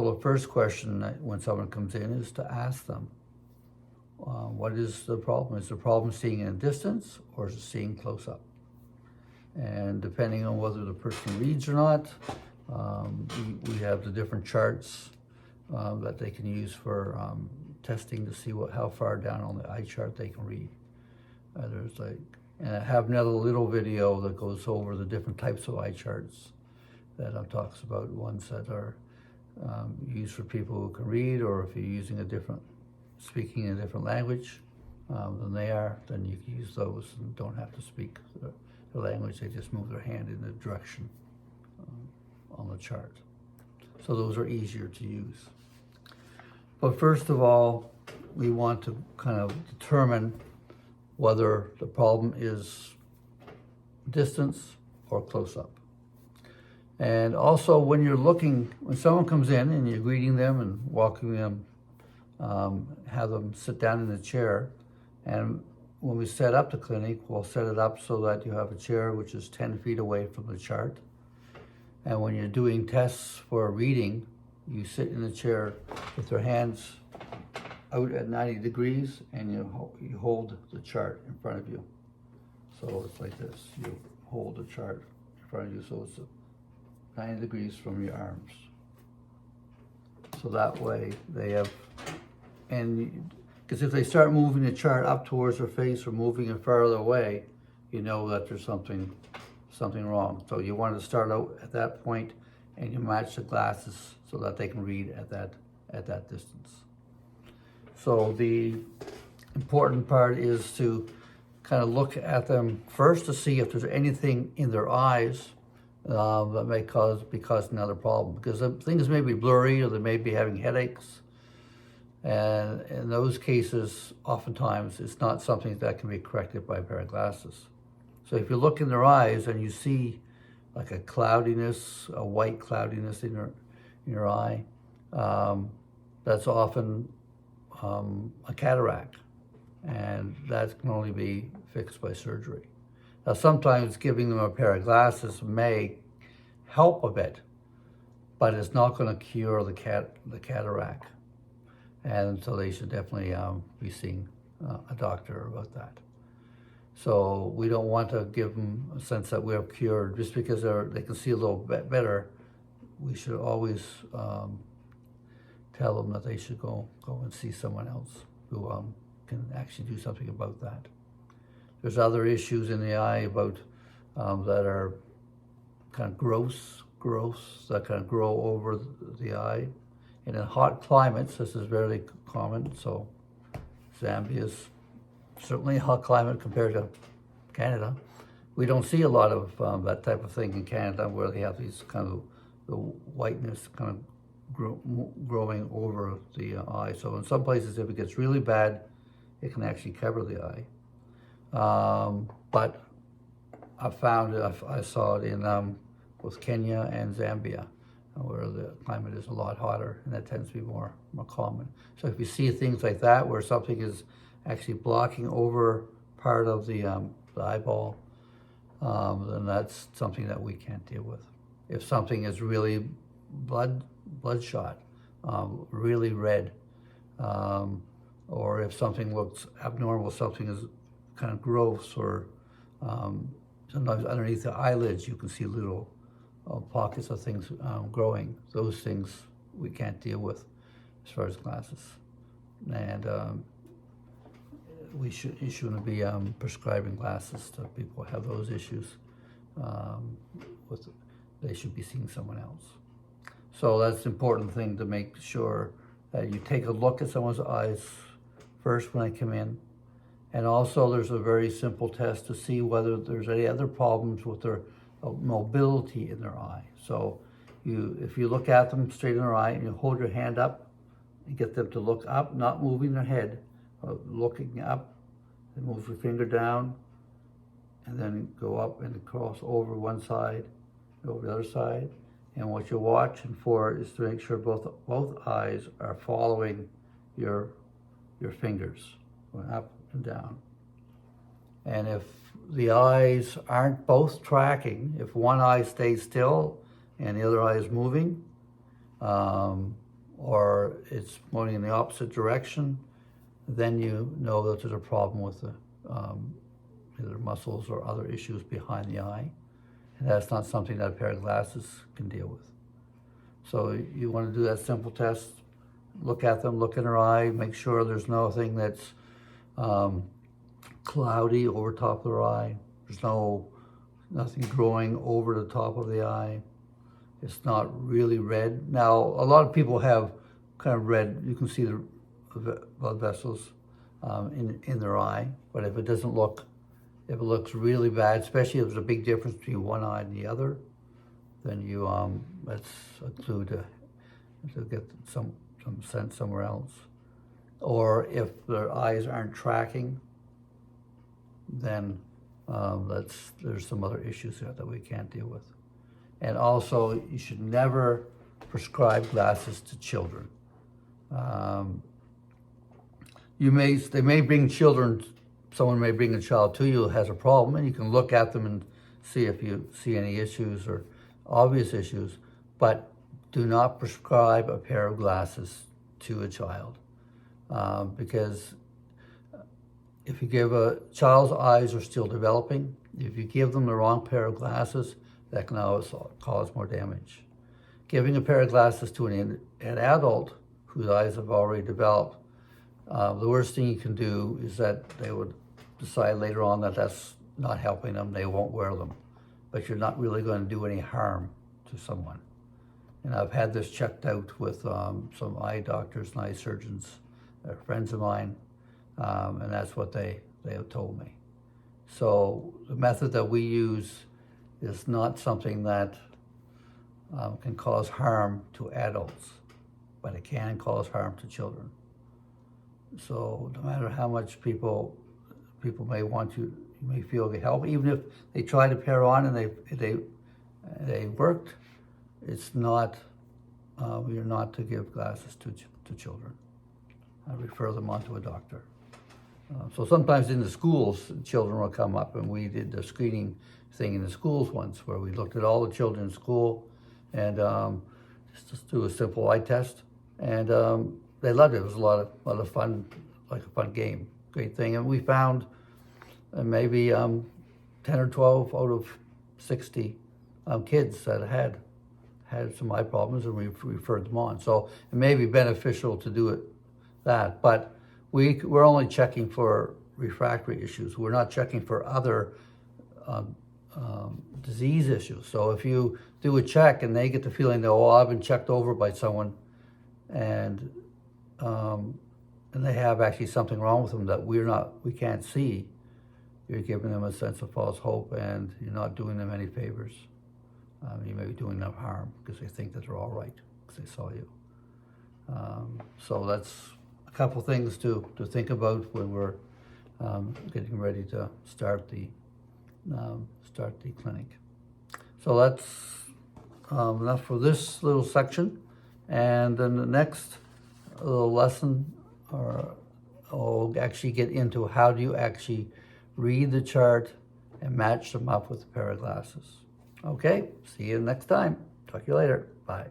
Well, the first question when someone comes in is to ask them, what is the problem? Is the problem seeing in a distance or is it seeing close up? And depending on whether the person reads or not, we have the different charts that they can use for testing to see how far down on the eye chart they can read. And I have another little video that goes over the different types of eye charts that talks about ones that are used for people who can read, or if you're speaking a different language than they are, then you can use those and don't have to speak the language. They just move their hand in the direction on the chart. So those are easier to use. But first of all, we want to kind of determine whether the problem is distance or close up. And also when someone comes in and you're greeting them and walking them, have them sit down in the chair. And when we set up the clinic, we'll set it up so that you have a chair which is 10 feet away from the chart. And when you're doing tests for reading, you sit in the chair with your hands out at 90 degrees and you hold the chart in front of you. So it's like this, you hold the chart in front of you, so it's 90 degrees from your arms. So that way because if they start moving the chart up towards their face or moving it farther away, you know that there's something wrong. So you want to start out at that point and you match the glasses so that they can read at that distance. So the important part is to kind of look at them first to see if there's anything in their eyes that may be causing another problem, because things may be blurry or they may be having headaches. And in those cases, oftentimes it's not something that can be corrected by a pair of glasses. So if you look in their eyes and you see like a cloudiness, a white cloudiness in your eye, that's often a cataract, and that can only be fixed by surgery. Now, sometimes giving them a pair of glasses may help a bit, but it's not going to cure the cataract. And so they should definitely be seeing a doctor about that. So we don't want to give them a sense that we're cured just because they can see a little bit better. We should always tell them that they should go and see someone else who can actually do something about that. There's other issues in the eye about that are kind of gross that kind of grow over the eye. And in hot climates, this is very common. So Zambia is certainly a hot climate compared to Canada. We don't see a lot of that type of thing in Canada, where they have these kind of the whiteness kind of growing over the eye. So in some places, if it gets really bad, it can actually cover the eye. But I saw it in both Kenya and Zambia, where the climate is a lot hotter, and that tends to be more common. So if you see things like that, where something is actually blocking over part of the eyeball, then that's something that we can't deal with. If something is really bloodshot, really red, or if something looks abnormal, something is kind of gross, or sometimes underneath the eyelids you can see little pockets of things growing. Those things we can't deal with as far as glasses. And you shouldn't be prescribing glasses to people who have those issues. They should be seeing someone else. So that's an important thing, to make sure that you take a look at someone's eyes first when they come in. And also there's a very simple test to see whether there's any other problems with their mobility in their eye. So if you look at them straight in their eye and you hold your hand up and get them to look up, not moving their head, looking up, and move your finger down, and then go up and cross over one side, over the other side. And what you're watching for is to make sure both eyes are following your fingers, going up and down. And if the eyes aren't both tracking, if one eye stays still and the other eye is moving, it's pointing in the opposite direction, then you know that there's a problem with the either muscles or other issues behind the eye. And that's not something that a pair of glasses can deal with. So you want to do that simple test, look at them, look in their eye, make sure there's nothing that's cloudy over top of their eye. There's nothing growing over the top of the eye. It's not really red. Now, a lot of people have kind of red, you can see the blood vessels in their eye, but if it looks really bad, especially if there's a big difference between one eye and the other, then that's a clue to get some sense somewhere else. Or if their eyes aren't tracking, then there's some other issues there that we can't deal with. And also, you should never prescribe glasses to children. They may bring children, someone may bring a child to you who has a problem, and you can look at them and see if you see any issues or obvious issues, but do not prescribe a pair of glasses to a child. Because if you give a child's eyes are still developing, if you give them the wrong pair of glasses, that can always cause more damage. Giving a pair of glasses to an adult whose eyes have already developed, the worst thing you can do is that they would decide later on that that's not helping them, they won't wear them. But you're not really going to do any harm to someone. And I've had this checked out with some eye doctors and eye surgeons, they're friends of mine, and that's what they have told me. So the method that we use is not something that can cause harm to adults, but it can cause harm to children. So no matter how much people may want you may feel they help, even if they tried a pair on and they worked, it's not, you're not to give glasses to children. I refer them on to a doctor. So sometimes in the schools, children will come up, and we did the screening thing in the schools once where we looked at all the children in school and just do a simple eye test. And they loved it. It was a lot of fun, like a fun game, great thing. And we found maybe 10 or 12 out of 60 kids that had some eye problems, and we referred them on. So it may be beneficial to do that, but we're only checking for refractory issues. We're not checking for other disease issues. So if you do a check and they get the feeling that, oh, I've been checked over by someone, and they have actually something wrong with them that we can't see, you're giving them a sense of false hope, and you're not doing them any favors. You may be doing them harm because they think that they're all right because they saw you. So that's a couple things to think about when we're getting ready to start the clinic. So that's enough for this little section. And then the next little lesson, I'll actually get into how do you actually read the chart and match them up with a pair of glasses. Okay, see you next time. Talk to you later. Bye.